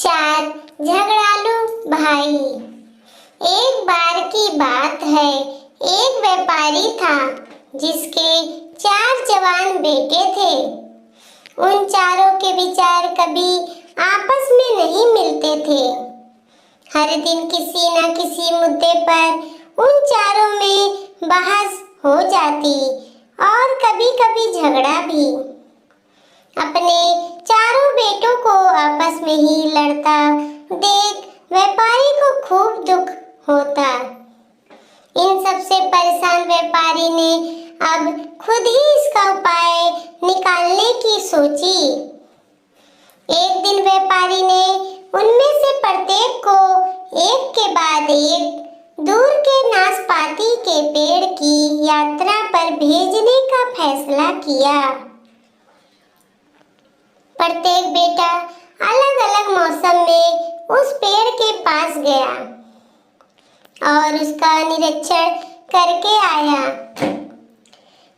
चार झगड़ालू भाई। एक बार की बात है, एक व्यापारी था जिसके 4 जवान बेटे थे। उन चारों के विचार कभी आपस में नहीं मिलते थे। हर दिन किसी न किसी मुद्दे पर उन चारों में बहस हो जाती और कभी-कभी झगड़ा भी। अपने चारों बेटों को आपस में ही लड़ता देख व्यापारी को खूब दुख होता। इन सबसे परेशान व्यापारी ने अब खुद ही इसका उपाय निकालने की सोची। एक दिन व्यापारी ने उनमें से प्रत्येक को एक के बाद एक दूर के नाशपाती के पेड़ की यात्रा पर भेजने का फैसला किया। प्रत्येक बेटा अलग-अलग मौसम में उस पेड़ के पास गया और उसका निरीक्षण करके आया।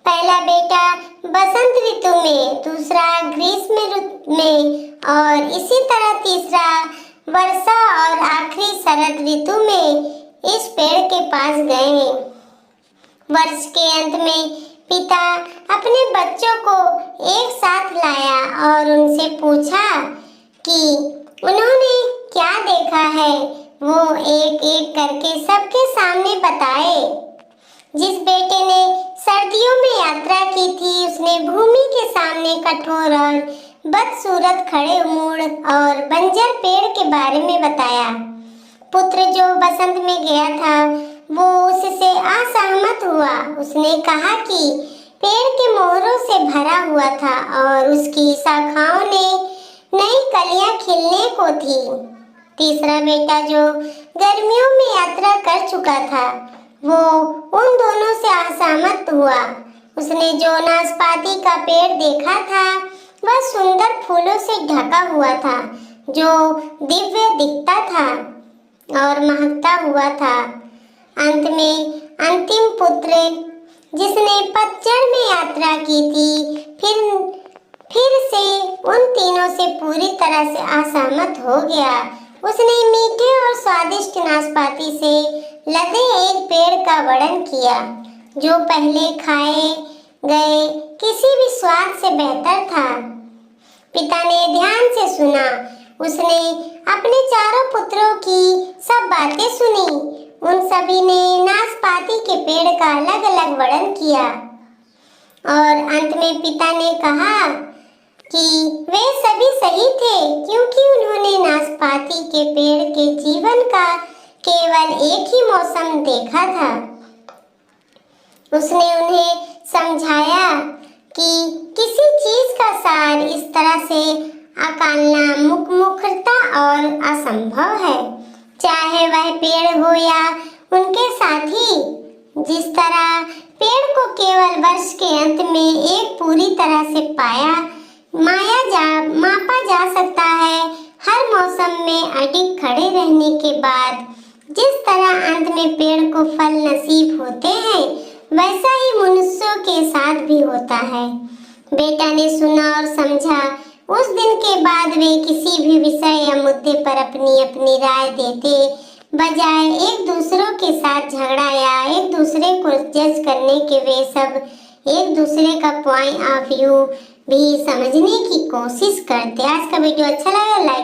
पहला बेटा बसंत ऋतु में, दूसरा ग्रीष्म ऋतु में और इसी तरह तीसरा वर्षा और आखिरी शरद ऋतु में इस पेड़ के पास गए। वर्ष के अंत में पिता अपने बच्चों को एक साथ लाया और उनसे पूछा कि उन्होंने क्या देखा है। वो एक एक करके सबके सामने बताए। जिस बेटे ने सर्दियों में यात्रा की थी, उसने भूमि के सामने कठोर और बदसूरत खड़े मूड़ और बंजर पेड़ के बारे में बताया। पुत्र जो बसंत में गया था, वो उससे असहमत हुआ। उसने कहा कि पेड़ के मोहरों से भरा हुआ था और उसकी शाखाओं ने नई कलियां खिलने को थी। तीसरा बेटा जो गर्मियों में यात्रा कर चुका था, वो उन दोनों से असहमत हुआ। उसने जो नाशपाती का पेड़ देखा था, वह सुंदर फूलों से ढका हुआ था, जो दिव्य दिखता था और महकता हुआ था। अंत में अंतिम पुत्र जिसने पतझड़ में यात्रा की थी, फिर से उन तीनों से पूरी तरह से असहमत हो गया। उसने मीठे और स्वादिष्ट नाशपाती से लदे एक पेड़ का वर्णन किया, जो पहले खाए गए किसी भी स्वाद से बेहतर था। पिता ने ध्यान से सुना। उसने अपने चारों पुत्रों की सब बातें सुनी। उन सभी ने नाशपाती के पेड़ का अलग-अलग वर्णन किया और अंत में पिता ने कहा कि वे सभी सही थे, क्योंकि उन्होंने नाशपाती के पेड़ के जीवन का केवल एक ही मौसम देखा था। उसने उन्हें समझाया कि किसी चीज का सार इस तरह से आकलना मुखरता और असंभव है, चाहे वह पेड़ हो या उनके साथी। जिस तरह पेड़ को केवल वर्ष के अंत में एक पूरी तरह से मापा जा सकता है, हर मौसम में अडिग खड़े रहने के बाद जिस तरह अंत में पेड़ को फल नसीब होते हैं, वैसा ही मनुष्यों के साथ भी होता है। बेटा ने सुना और समझा। उस दिन के बाद वे किसी भी विषय या मुद्दे पर अपनी अपनी राय देते बजाय एक दूसरों के साथ झगड़ा या एक दूसरे को जज करने के, वे सब एक दूसरे का पॉइंट ऑफ व्यू भी समझने की कोशिश करते। आज का वीडियो अच्छा लगा, लाइक